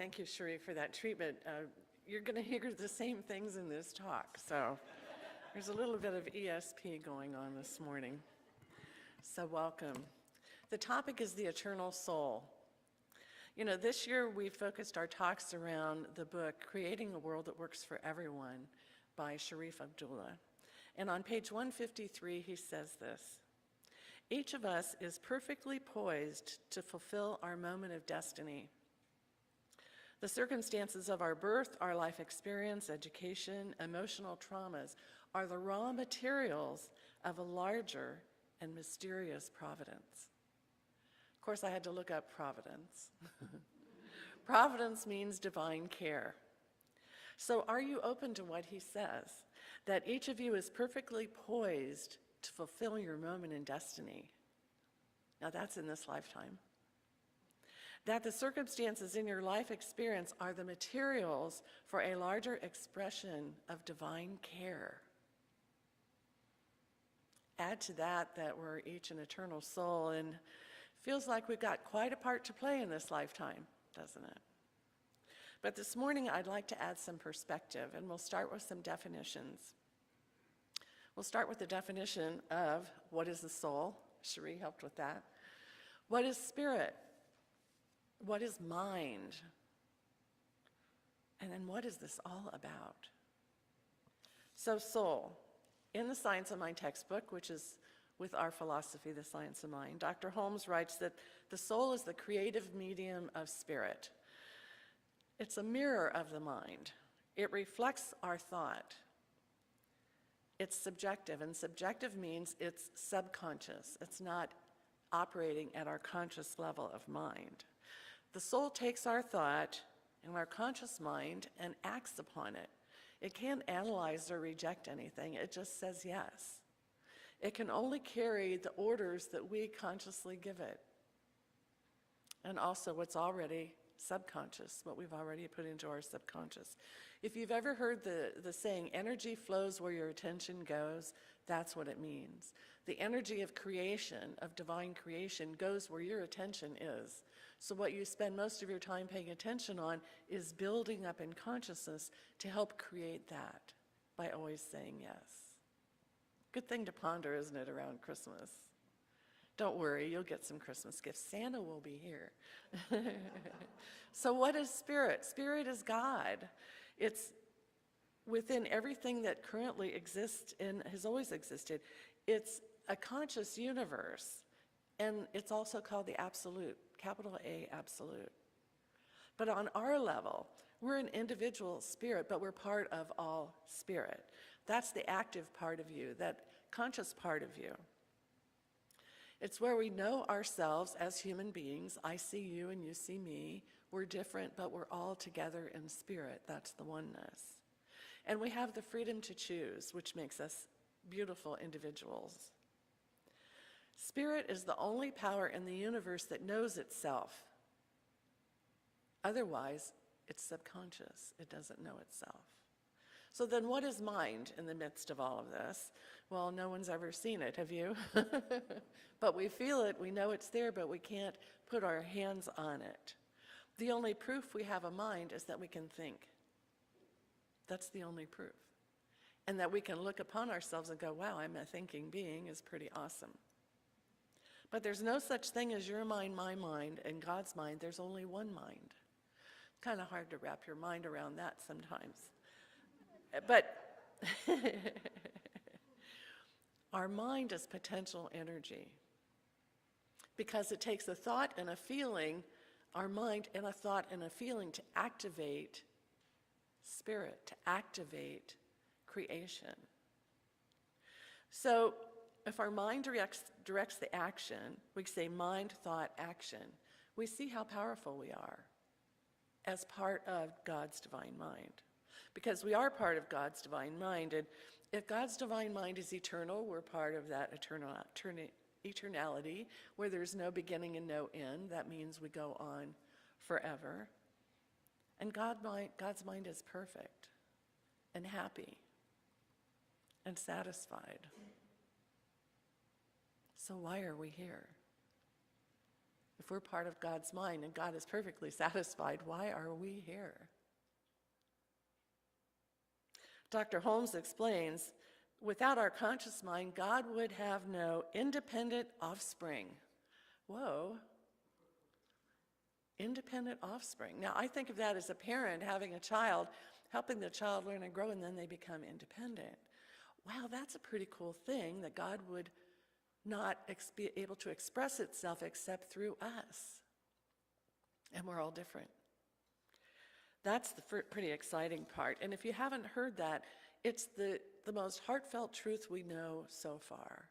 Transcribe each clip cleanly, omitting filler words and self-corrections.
Thank you, Cherie, for that treatment. You're going to hear the same things in this talk, so there's a little bit of ESP going on this morning. So welcome. The topic is the eternal soul. You know, this year we focused our talks around the book, Creating a World That Works for Everyone by Sharif Abdullah. And on page 153, he says this: each of us is perfectly poised to fulfill our moment of destiny. The circumstances of our birth, our life experience, education, emotional traumas are the raw materials of a larger and mysterious providence. Of course, I had to look up providence. Providence means divine care. So are you open to what he says? That each of you is perfectly poised to fulfill your moment in destiny. Now that's in this lifetime. That the circumstances in your life experience are the materials for a larger expression of divine care. Add to that we're each an eternal soul, and feels like we've got quite a part to play in this lifetime, doesn't it? But this morning I'd like to add some perspective, and we'll start with some definitions. We'll start with the definition of what is the soul. Cherie helped with that. What is spirit? What is mind? And then what is this all about? So soul. In the Science of Mind textbook, which is with our philosophy, The Science of Mind, Dr. Holmes writes that the soul is the creative medium of spirit. It's a mirror of the mind. It reflects our thought. It's subjective, and subjective means it's subconscious. It's not operating at our conscious level of mind. The soul takes our thought and our conscious mind and acts upon it. It can't analyze or reject anything. It just says yes. It can only carry the orders that we consciously give it. And also what's already subconscious, what we've already put into our subconscious. If you've ever heard the saying, energy flows where your attention goes, that's what it means. The energy of creation, of divine creation, goes where your attention is. So what you spend most of your time paying attention on is building up in consciousness to help create that by always saying yes. Good thing to ponder, isn't it, around Christmas? Don't worry, you'll get some Christmas gifts. Santa will be here. So what is spirit? Spirit is God. It's within everything that currently exists and has always existed. It's a conscious universe, and it's also called the absolute, capital A, absolute. But on our level, we're an individual spirit, but we're part of all spirit. That's the active part of you, that conscious part of you. It's where we know ourselves as human beings. I see you and you see me. We're different, but we're all together in spirit. That's the oneness. And we have the freedom to choose, which makes us beautiful individuals. Spirit is the only power in the universe that knows itself. Otherwise, it's subconscious. It doesn't know itself. So then what is mind in the midst of all of this? Well, no one's ever seen it, have you? But we feel it, we know it's there, but we can't put our hands on it. The only proof we have a mind is that we can think. That's the only proof. And that we can look upon ourselves and go, wow, I'm a thinking being, is pretty awesome. But there's no such thing as your mind, my mind, and God's mind. There's only one mind. It's kind of hard to wrap your mind around that sometimes. But our mind is potential energy, because it takes a thought and a feeling, our mind and a thought and a feeling, to activate spirit, to activate creation. So if our mind directs the action, we say mind, thought, action, we see how powerful we are as part of God's divine mind. Because we are part of God's divine mind, and if God's divine mind is eternal, we're part of that eternality, where there's no beginning and no end. That means we go on forever. And God's mind is perfect and happy and satisfied. So why are we here? If we're part of God's mind and God is perfectly satisfied, why are we here? Dr. Holmes explains, without our conscious mind, God would have no independent offspring. Whoa. Independent offspring. Now, I think of that as a parent having a child, helping the child learn and grow, and then they become independent. Wow, that's a pretty cool thing, that God would not be able to express itself except through us. And we're all different. That's the pretty exciting part. And if you haven't heard that, it's the most heartfelt truth we know so far,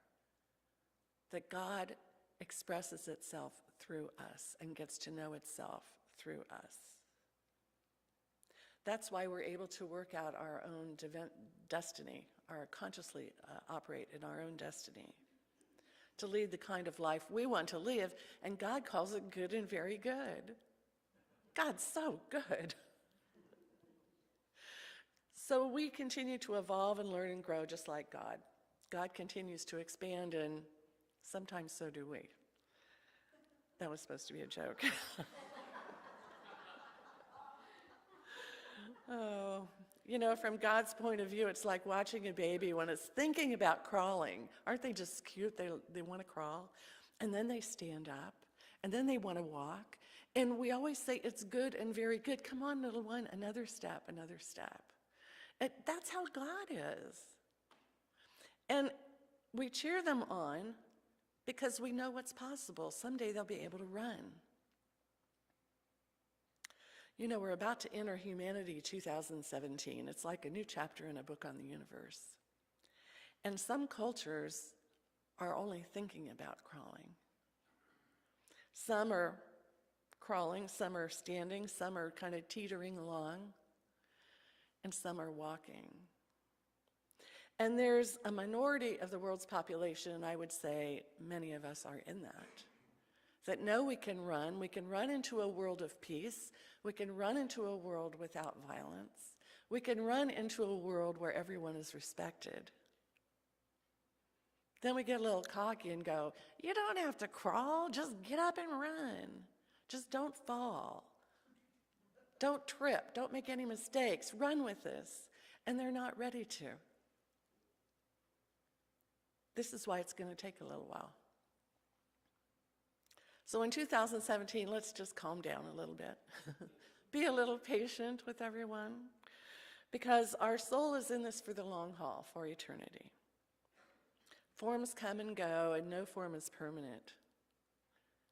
that God expresses itself through us and gets to know itself through us. That's why we're able to work out our own destiny, or consciously operate in our own destiny, to lead the kind of life we want to live, and God calls it good and very good. God's so good. So we continue to evolve and learn and grow just like God. God continues to expand, and sometimes so do we. That was supposed to be a joke. Oh, from God's point of view, it's like watching a baby when it's thinking about crawling. Aren't they just cute? They want to crawl, and then they stand up, and then they want to walk. And we always say, it's good and very good. Come on, little one, another step, another step. That's how God is. And we cheer them on because we know what's possible. Someday they'll be able to run. We're about to enter Humanity 2017. It's like a new chapter in a book on the universe. And some cultures are only thinking about crawling. Some are crawling, some are standing, some are kind of teetering along, and some are walking. And there's a minority of the world's population, and I would say many of us are in that know we can run into a world of peace, we can run into a world without violence, we can run into a world where everyone is respected. Then we get a little cocky and go, you don't have to crawl, just get up and run. Just don't fall. Don't trip, don't make any mistakes, run with this. And they're not ready to. This is why it's going to take a little while. So in 2017, let's just calm down a little bit. Be a little patient with everyone, because our soul is in this for the long haul, for eternity. Forms come and go, and no form is permanent.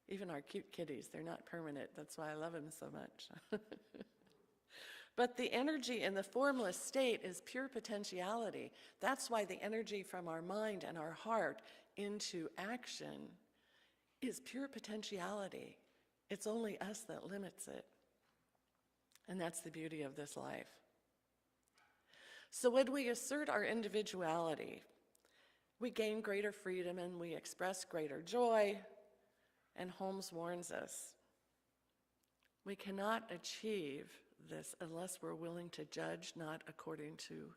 Even our cute kitties, they're not permanent. That's why I love them so much. But the energy in the formless state is pure potentiality. That's why the energy from our mind and our heart into action is pure potentiality. It's only us that limits it. And that's the beauty of this life. So when we assert our individuality, we gain greater freedom and we express greater joy. And Holmes warns us, we cannot achieve this unless we're willing to judge not according to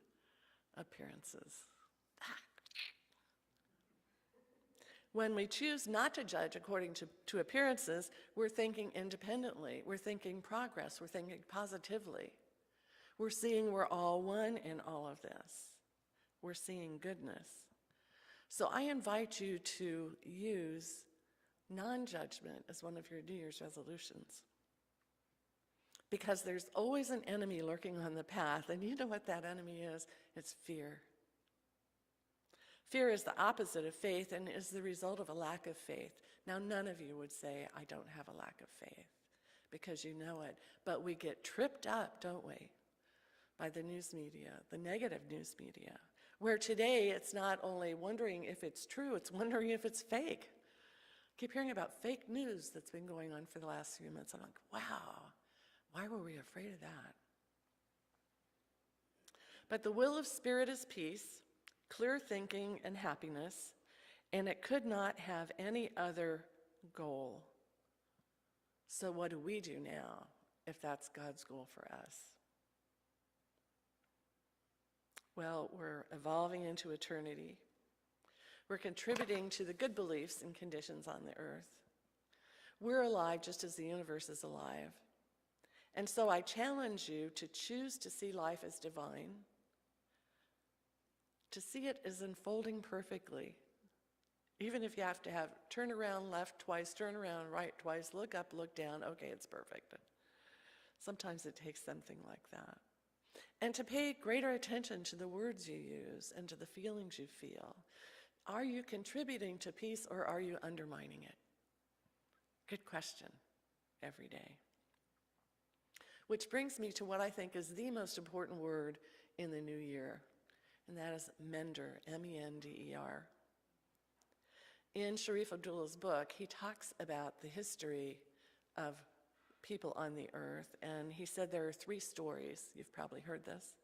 appearances. When we choose not to judge according to appearances, we're thinking independently, we're thinking progress, we're thinking positively. We're seeing we're all one in all of this. We're seeing goodness. So I invite you to use non-judgment as one of your New Year's resolutions. Because there's always an enemy lurking on the path, and you know what that enemy is? It's fear. Fear is the opposite of faith and is the result of a lack of faith. Now, none of you would say, I don't have a lack of faith, because you know it. But we get tripped up, don't we, by the news media, the negative news media, where today it's not only wondering if it's true, it's wondering if it's fake. I keep hearing about fake news that's been going on for the last few months. I'm like, wow, why were we afraid of that? But the will of Spirit is peace, clear thinking, and happiness, and it could not have any other goal. So what do we do now if that's God's goal for us? Well, we're evolving into eternity. We're contributing to the good beliefs and conditions on the earth. We're alive just as the universe is alive. And so I challenge you to choose to see life as divine, to see it as unfolding perfectly, even if you have to turn around left twice, turn around right twice, look up, look down, okay, it's perfect. Sometimes it takes something like that. And to pay greater attention to the words you use and to the feelings you feel. Are you contributing to peace or are you undermining it? Good question every day. Which brings me to what I think is the most important word in the new year, and that is mender, M-E-N-D-E-R. In Sharif Abdullah's book, he talks about the history of people on the earth, and he said there are 3 stories. You've probably heard this.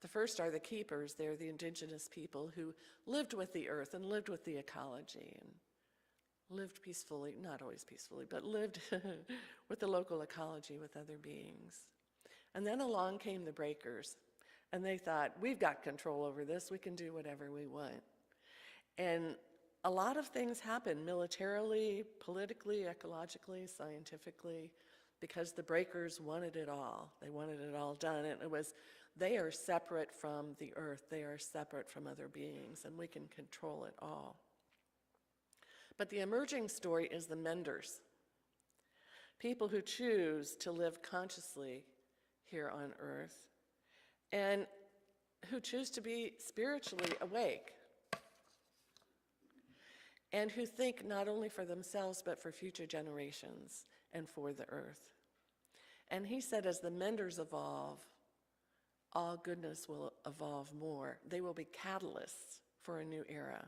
The first are the keepers. They're the indigenous people who lived with the earth and lived with the ecology and lived peacefully, not always peacefully, but lived with the local ecology with other beings. And then along came the breakers, and they thought, we've got control over this, we can do whatever we want. And a lot of things happened militarily, politically, ecologically, scientifically, because the breakers wanted it all. They wanted it all done, and it was, they are separate from the earth, they are separate from other beings, and we can control it all. But the emerging story is the menders, people who choose to live consciously here on earth and who choose to be spiritually awake and who think not only for themselves but for future generations and for the earth. And he said as the menders evolve, all goodness will evolve more. They will be catalysts for a new era.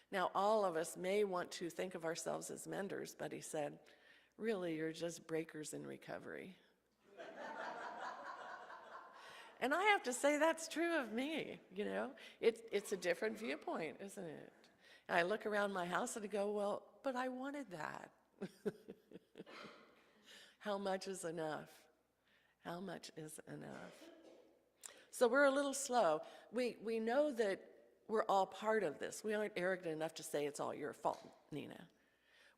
Now, all of us may want to think of ourselves as menders, but he said, really, you're just breakers in recovery. And I have to say that's true of me, you know. It's a different viewpoint, isn't it? And I look around my house and I go, well, but I wanted that. How much is enough? How much is enough? So we're a little slow. We know that we're all part of this. We aren't arrogant enough to say it's all your fault, Nina.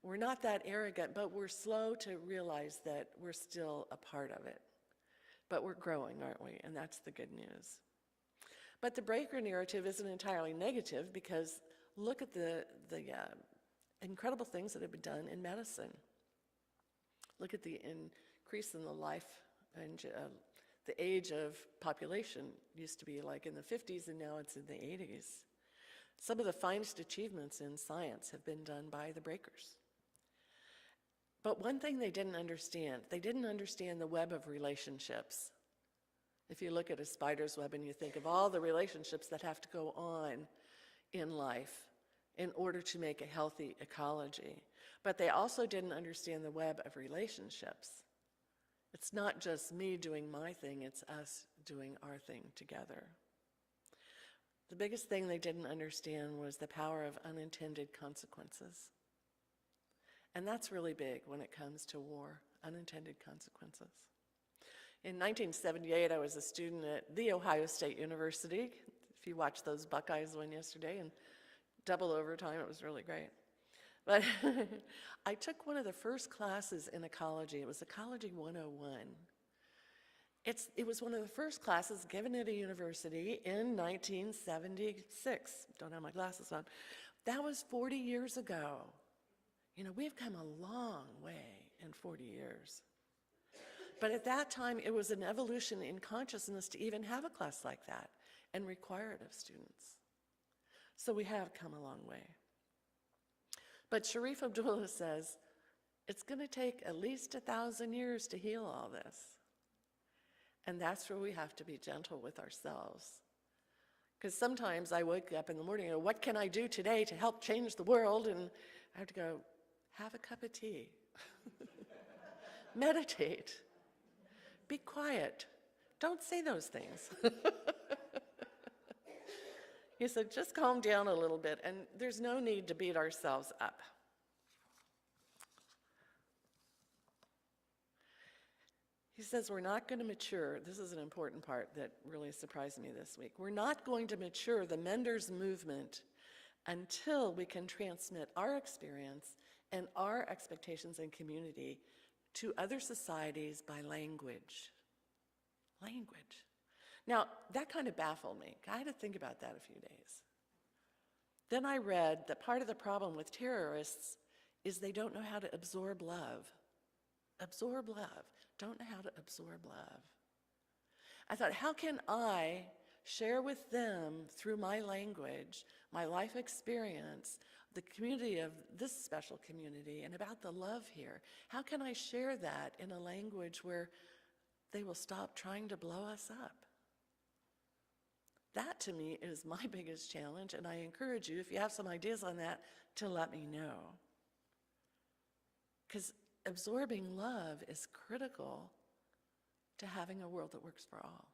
We're not that arrogant, but we're slow to realize that we're still a part of it. But we're growing, aren't we? And that's the good news. But the breaker narrative isn't entirely negative because look at the incredible things that have been done in medicine. Look at the increase in the life and the age of population used to be like in the 50s and now it's in the 80s. Some of the finest achievements in science have been done by the breakers. But one thing they didn't understand the web of relationships. If you look at a spider's web and you think of all the relationships that have to go on in life in order to make a healthy ecology. But they also didn't understand the web of relationships. It's not just me doing my thing, it's us doing our thing together. The biggest thing they didn't understand was the power of unintended consequences. And that's really big when it comes to war, unintended consequences. In 1978, I was a student at The Ohio State University. If you watched those Buckeyes win yesterday in double overtime, it was really great. But I took one of the first classes in ecology. It was Ecology 101. It was one of the first classes given at a university in 1976. Don't have my glasses on. That was 40 years ago. You know, we've come a long way in 40 years. But at that time, it was an evolution in consciousness to even have a class like that and require it of students. So we have come a long way. But Sharif Abdullah says, it's going to take at least 1,000 years to heal all this. And that's where we have to be gentle with ourselves. Because sometimes I wake up in the morning and go, what can I do today to help change the world? And I have to go, have a cup of tea. Meditate. Be quiet. Don't say those things. He said, just calm down a little bit, and there's no need to beat ourselves up. He says we're not going to mature. This is an important part that really surprised me this week. We're not going to mature the Menders movement until we can transmit our experience and our expectations in community to other societies by language. Language. Now, that kind of baffled me. I had to think about that a few days. Then I read that part of the problem with terrorists is they don't know how to absorb love. Absorb love. Don't know how to absorb love. I thought, how can I share with them through my language, my life experience, the community of this special community, and about the love here? How can I share that in a language where they will stop trying to blow us up? That, to me, is my biggest challenge, and I encourage you, if you have some ideas on that, to let me know. Because absorbing love is critical to having a world that works for all.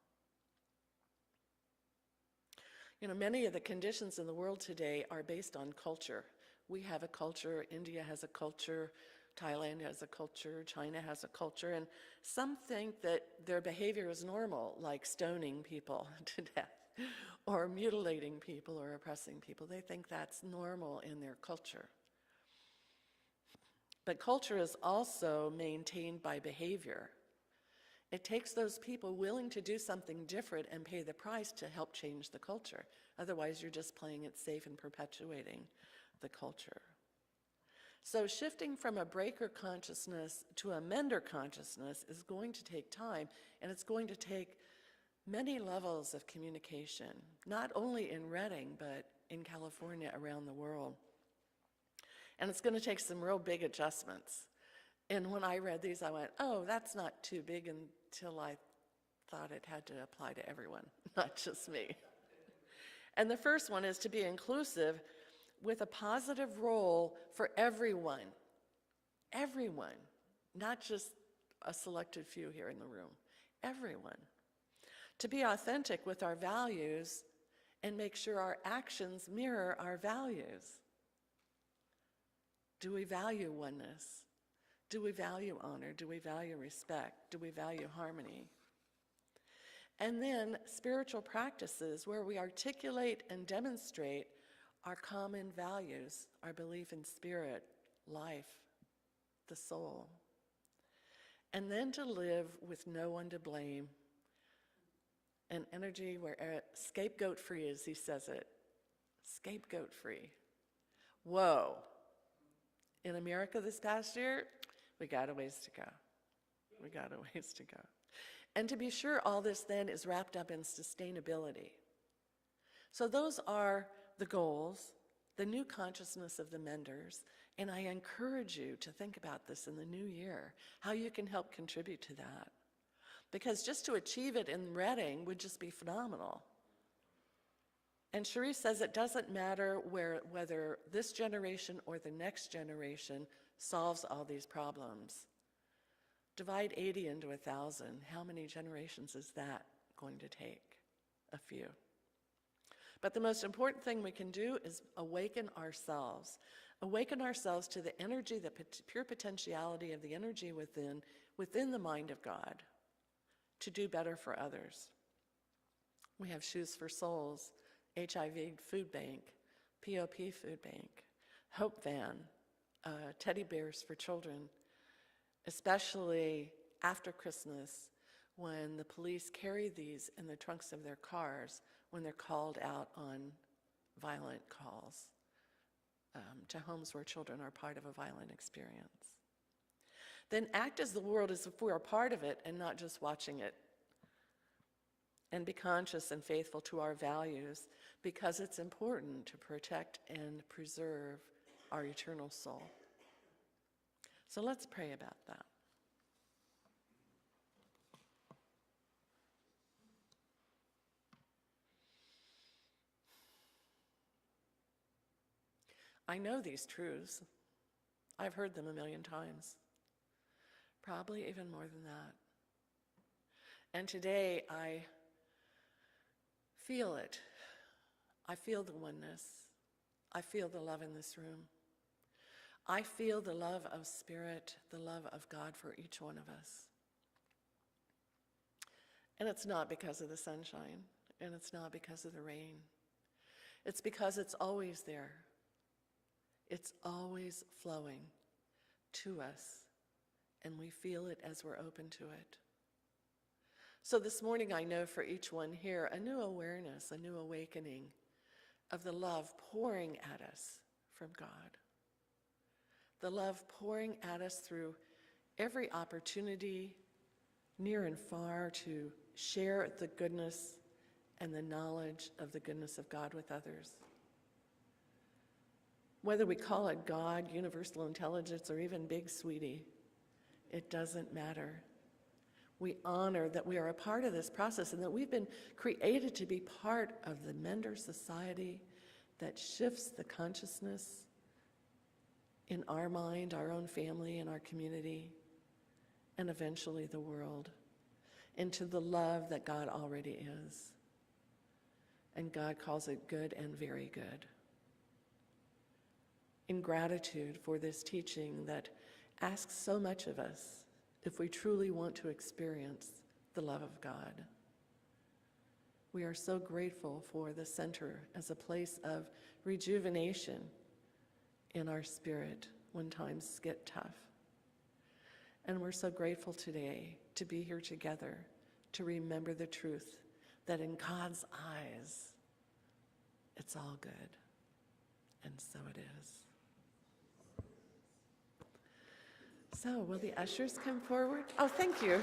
You know, many of the conditions in the world today are based on culture. We have a culture, India has a culture, Thailand has a culture, China has a culture, and some think that their behavior is normal, like stoning people to death, or mutilating people or oppressing people. They think that's normal in their culture. But culture is also maintained by behavior. It takes those people willing to do something different and pay the price to help change the culture. Otherwise, you're just playing it safe and perpetuating the culture. So shifting from a breaker consciousness to a mender consciousness is going to take time, and it's going to take many levels of communication, not only in Redding, but in California, around the world. And it's going to take some real big adjustments. And when I read these, I went, oh, that's not too big, until I thought it had to apply to everyone, not just me. And the first one is to be inclusive with a positive role for everyone. Everyone, not just a selected few here in the room. Everyone. To be authentic with our values and make sure our actions mirror our values. Do we value oneness? Do we value honor? Do we value respect? Do we value harmony? And then spiritual practices where we articulate and demonstrate our common values, our belief in spirit, life, the soul. And then to live with no one to blame. An energy where scapegoat free, as he says it. Scapegoat free. Whoa. In America this past year, we got a ways to go. We got a ways to go. And to be sure, all this then is wrapped up in sustainability. So those are the goals, the new consciousness of the menders, and I encourage you to think about this in the new year, how you can help contribute to that. Because just to achieve it in Redding would just be phenomenal. And Cherie says it doesn't matter whether this generation or the next generation solves all these problems. Divide 80 into 1,000. How many generations is that going to take? A few. But the most important thing we can do is awaken ourselves. Awaken ourselves to the energy, the pure potentiality of the energy within the mind of God to do better for others. We have Shoes for Souls, HIV Food Bank, POP Food Bank, Hope Van, Teddy Bears for Children, especially after Christmas when the police carry these in the trunks of their cars when they're called out on violent calls to homes where children are part of a violent experience. Then act as the world as if we are part of it and not just watching it. And be conscious and faithful to our values because it's important to protect and preserve our eternal soul. So let's pray about that. I know these truths. I've heard them a million times, probably even more than that. And today I feel it. I feel the oneness. I feel the love in this room. I feel the love of Spirit, the love of God for each one of us. And it's not because of the sunshine, and it's not because of the rain. It's because it's always there. It's always flowing to us, and we feel it as we're open to it. So this morning, I know for each one here, a new awareness, a new awakening of the love pouring at us from God. The love pouring at us through every opportunity, near and far, to share the goodness and the knowledge of the goodness of God with others. Whether we call it God, universal intelligence, or even Big Sweetie, it doesn't matter. We honor that we are a part of this process and that we've been created to be part of the Mender Society that shifts the consciousness in our mind, our own family, and our community, and eventually the world, into the love that God already is. And God calls it good and very good. In gratitude for this teaching that asks so much of us, if we truly want to experience the love of God. We are so grateful for the center as a place of rejuvenation in our spirit when times get tough. And we're so grateful today to be here together to remember the truth that in God's eyes, it's all good. And so it is. So will the ushers come forward? Oh, thank you.